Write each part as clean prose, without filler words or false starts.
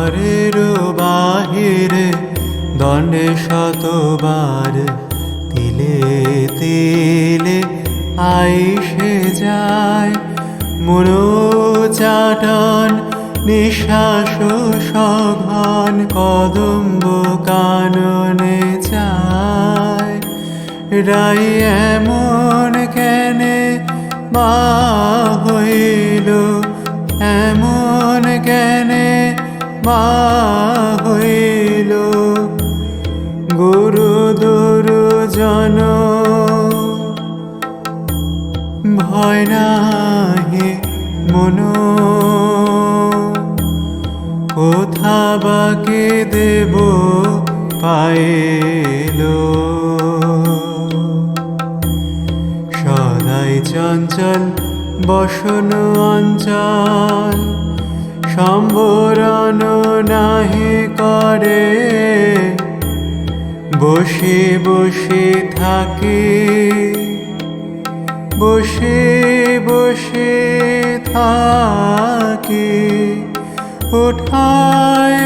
ঘরের বাহিরে দণ্ডে শতবার তিলে তিলে আইসে যায় মনোচাটন নিঃশ্বাস সঘন কদম্ব কাননে যায় রাই এমন কেনে মা হইল এমন কেনে মা হইল গুরু দুর্জন ভয় নাহি মনো কোথা বাকে দেব পাইল সদাই চঞ্চল বসন অঞ্চল সম্বরণ নাহি করে বসে বসে থাকে বসে বসে থাকে উঠায়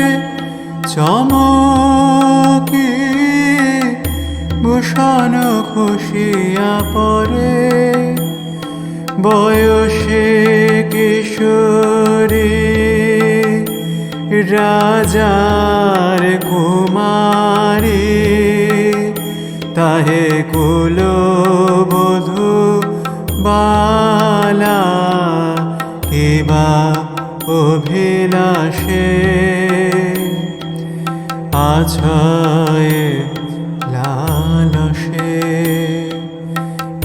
চমকে ভূষণ খুশিয়া পরে বয়সে কিশোরী রাজার কুমারী তাহে কুলবধূ বালা কিবা অভিলাষে আছয় লালসে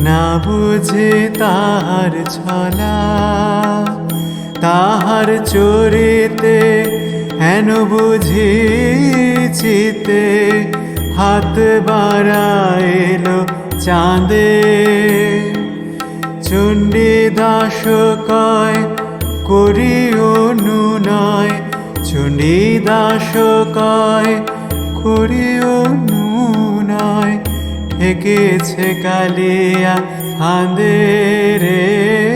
না বুঝে তাহার ছলা তাহার চরিতে হেন বুঝি চিতে হাত বাড়াইল চাঁদে চণ্ডী দাস কয় করিও নুনয় চণ্ডী দাস কয় করিও নুনয় ঠেকেছে কালিয়া ফাঁদে রে